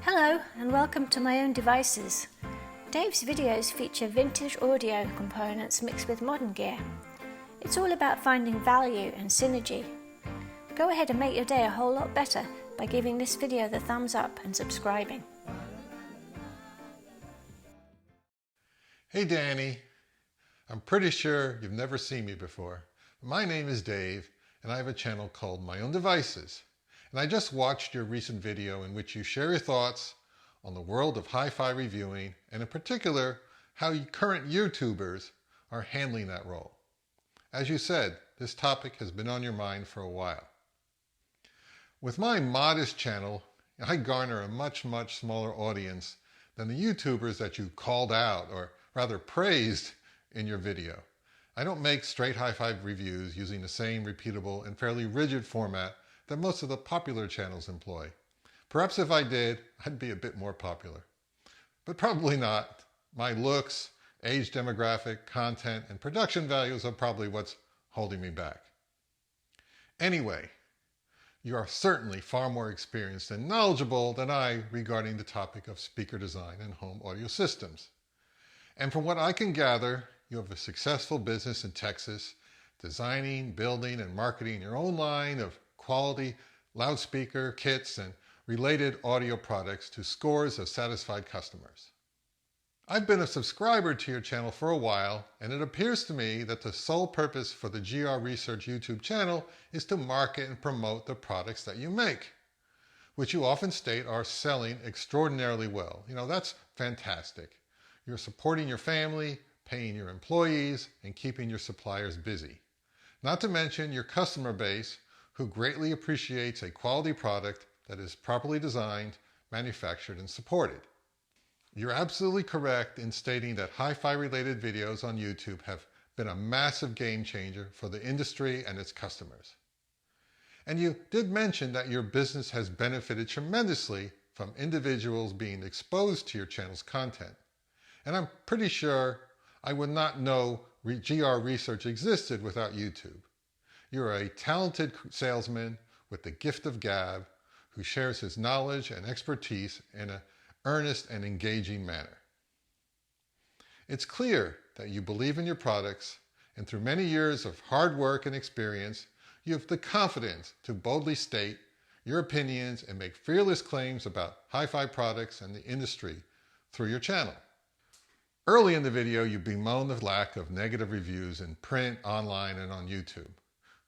Hello and welcome to My Own Devices. Dave's videos feature vintage audio components mixed with modern gear. It's all about finding value and synergy. Go ahead and make your day a whole lot better by giving this video the thumbs up and subscribing. Hey Danny, I'm pretty sure you've never seen me before. My name is Dave and I have a channel called My Own Devices. And I just watched your recent video in which you share your thoughts on the world of hi-fi reviewing and in particular how current YouTubers are handling that role. As you said, this topic has been on your mind for a while. With my modest channel, I garner a much smaller audience than the YouTubers that you called out or rather praised in your video. I don't make straight hi-fi reviews using the same repeatable and fairly rigid format that most of the popular channels employ. Perhaps if I did, I'd be a bit more popular. But probably not. My looks, age demographic, content, and production values are probably what's holding me back. Anyway, you are certainly far more experienced and knowledgeable than I regarding the topic of speaker design and home audio systems. And from what I can gather, you have a successful business in Texas, designing, building, and marketing your own line of quality loudspeaker kits and related audio products to scores of satisfied customers. I've been a subscriber to your channel for a while, and it appears to me that the sole purpose for the GR Research YouTube channel is to market and promote the products that you make, which you often state are selling extraordinarily well. You know, that's fantastic. You're supporting your family, paying your employees, and keeping your suppliers busy. Not to mention your customer base, who greatly appreciates a quality product that is properly designed, manufactured, and supported. You're absolutely correct in stating that hi-fi related videos on YouTube have been a massive game changer for the industry and its customers. And you did mention that your business has benefited tremendously from individuals being exposed to your channel's content. And I'm pretty sure I would not know GR Research existed without YouTube. You're a talented salesman with the gift of gab who shares his knowledge and expertise in an earnest and engaging manner. It's clear that you believe in your products, and through many years of hard work and experience, you have the confidence to boldly state your opinions and make fearless claims about hi-fi products and the industry through your channel. Early in the video, you bemoan the lack of negative reviews in print, online, and on YouTube.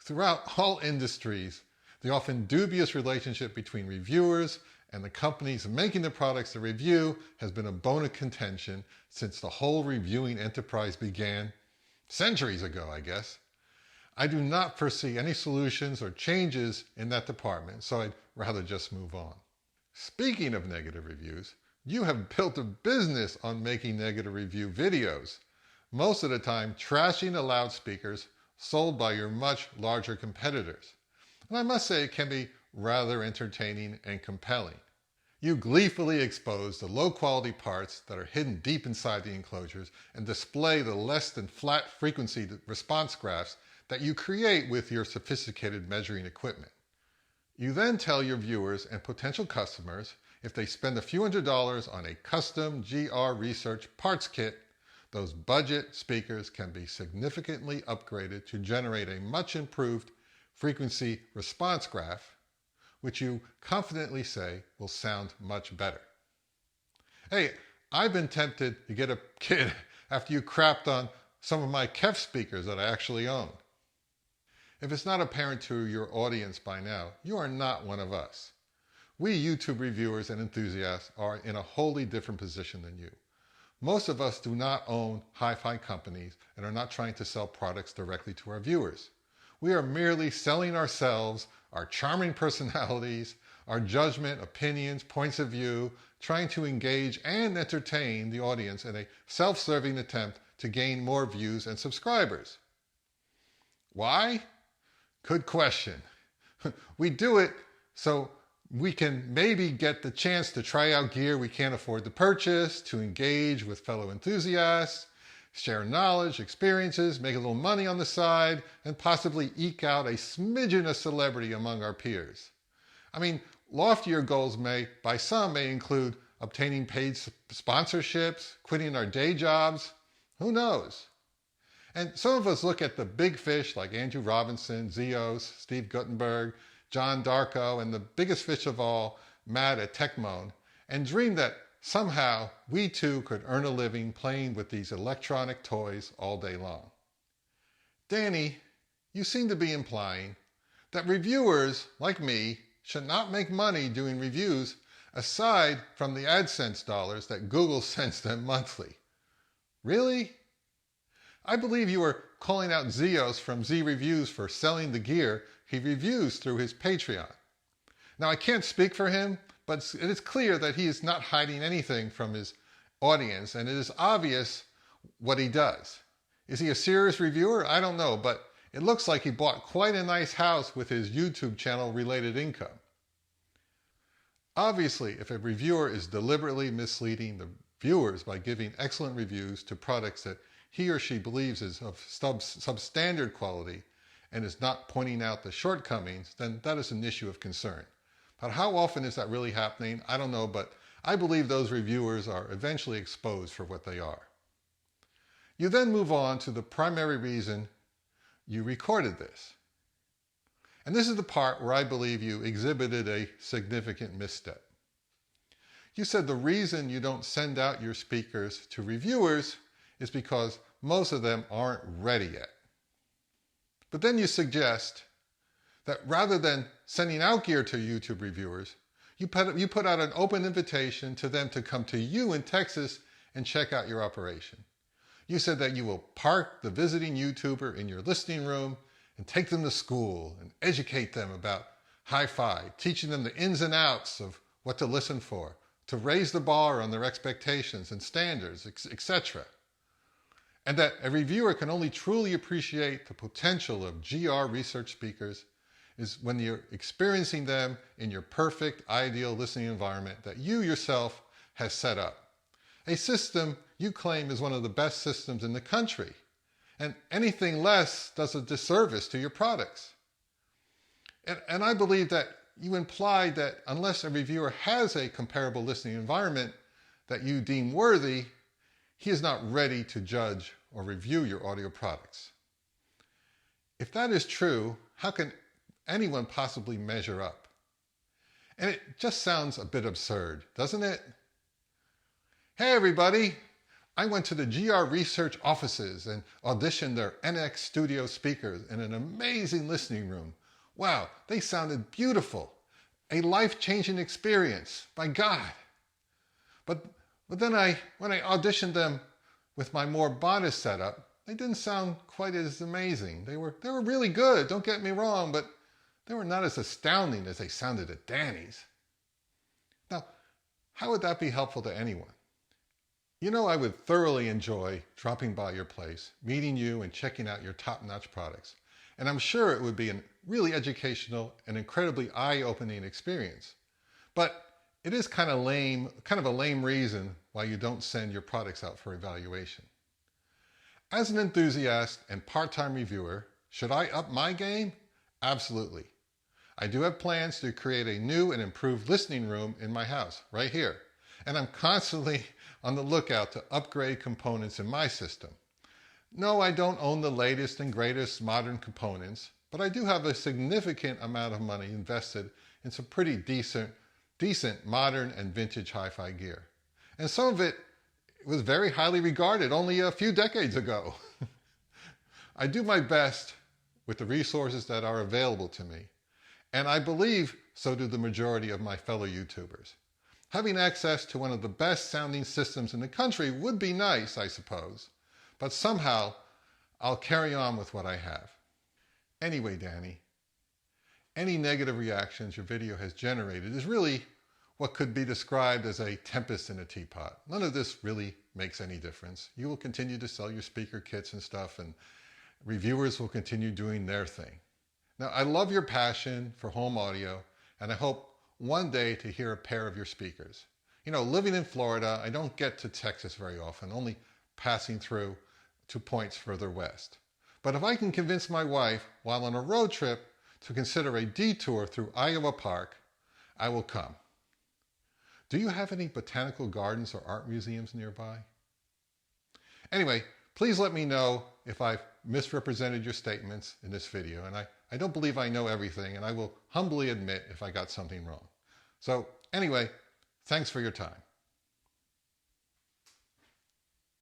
Throughout all industries, the often dubious relationship between reviewers and the companies making the products they review has been a bone of contention since the whole reviewing enterprise began centuries ago, I guess. I do not foresee any solutions or changes in that department, so I'd rather just move on. Speaking of negative reviews, you have built a business on making negative review videos, most of the time trashing the loudspeakers sold by your much larger competitors. And I must say it can be rather entertaining and compelling. You gleefully expose the low-quality parts that are hidden deep inside the enclosures and display the less than flat frequency response graphs that you create with your sophisticated measuring equipment. You then tell your viewers and potential customers if they spend a few $100s on a custom GR Research parts kit, those budget speakers can be significantly upgraded to generate a much improved frequency response graph, which you confidently say will sound much better. Hey, I've been tempted to get a kit after you crapped on some of my KEF speakers that I actually own. If it's not apparent to your audience by now, you are not one of us. We YouTube reviewers and enthusiasts are in a wholly different position than you. Most of us do not own hi-fi companies and are not trying to sell products directly to our viewers. We are merely selling ourselves, our charming personalities, our judgment, opinions, points of view, trying to engage and entertain the audience in a self-serving attempt to gain more views and subscribers. Why? Good question. We do it so we can maybe get the chance to try out gear we can't afford to purchase, to engage with fellow enthusiasts, share knowledge, experiences, make a little money on the side, and possibly eke out a smidgen of celebrity among our peers. I mean, Loftier goals by some may include obtaining paid sponsorships, quitting our day jobs, who knows? And some of us look at the big fish like Andrew Robinson, Zeos, Steve Guttenberg, John Darko, and the biggest fish of all, Matt at Techmoan, and dream that somehow we too could earn a living playing with these electronic toys all day long. Danny, you seem to be implying that reviewers, like me, should not make money doing reviews aside from the AdSense dollars that Google sends them monthly. Really? I believe you are calling out Zeos from Z Reviews for selling the gear he reviews through his Patreon. Now, I can't speak for him, but it is clear that he is not hiding anything from his audience, and it is obvious what he does. Is he a serious reviewer? I don't know, but it looks like he bought quite a nice house with his YouTube channel related income. Obviously, if a reviewer is deliberately misleading the viewers by giving excellent reviews to products that he or she believes is of substandard quality and is not pointing out the shortcomings, then that is an issue of concern. But how often is that really happening? I don't know, but I believe those reviewers are eventually exposed for what they are. You then move on to the primary reason you recorded this. And this is the part where I believe you exhibited a significant misstep. You said the reason you don't send out your speakers to reviewers is because most of them aren't ready yet. But then you suggest that rather than sending out gear to YouTube reviewers, you put out an open invitation to them to come to you in Texas and check out your operation. You said that you will park the visiting YouTuber in your listening room and take them to school and educate them about hi-fi, teaching them the ins and outs of what to listen for, to raise the bar on their expectations and standards, etc. And that a reviewer can only truly appreciate the potential of GR research speakers is when you're experiencing them in your perfect, ideal listening environment that you yourself has set up. A system you claim is one of the best systems in the country, and anything less does a disservice to your products. And I believe that you implied that unless a reviewer has a comparable listening environment that you deem worthy, he is not ready to judge or review your audio products. If that is true, how can anyone possibly measure up? And it just sounds a bit absurd, doesn't it? Hey everybody, I went to the GR Research offices and auditioned their NX Studio speakers in an amazing listening room. Wow, they sounded beautiful. A life-changing experience, by God. But then when I auditioned them with my more modest setup, they didn't sound quite as amazing. They were really good, don't get me wrong, but they were not as astounding as they sounded at Danny's. Now, how would that be helpful to anyone? You know, I would thoroughly enjoy dropping by your place, meeting you and checking out your top-notch products. And I'm sure it would be a really educational and incredibly eye-opening experience. But it is kind of a lame reason why you don't send your products out for evaluation. As an enthusiast and part-time reviewer, should I up my game? Absolutely. I do have plans to create a new and improved listening room in my house, right here. And I'm constantly on the lookout to upgrade components in my system. No, I don't own the latest and greatest modern components, but I do have a significant amount of money invested in some pretty decent modern and vintage hi-fi gear. And some of it was very highly regarded only a few decades ago. I do my best with the resources that are available to me, and I believe so do the majority of my fellow YouTubers. Having access to one of the best sounding systems in the country would be nice, I suppose, but somehow I'll carry on with what I have. Anyway, Danny, any negative reactions your video has generated is really what could be described as a tempest in a teapot. None of this really makes any difference. You will continue to sell your speaker kits and stuff, and reviewers will continue doing their thing. Now, I love your passion for home audio, and I hope one day to hear a pair of your speakers. You know, living in Florida, I don't get to Texas very often, only passing through 2 points further west. But if I can convince my wife while on a road trip to consider a detour through Iowa Park, I will come. Do you have any botanical gardens or art museums nearby? Anyway, please let me know if I've misrepresented your statements in this video, and I don't believe I know everything, and I will humbly admit if I got something wrong. So anyway, thanks for your time.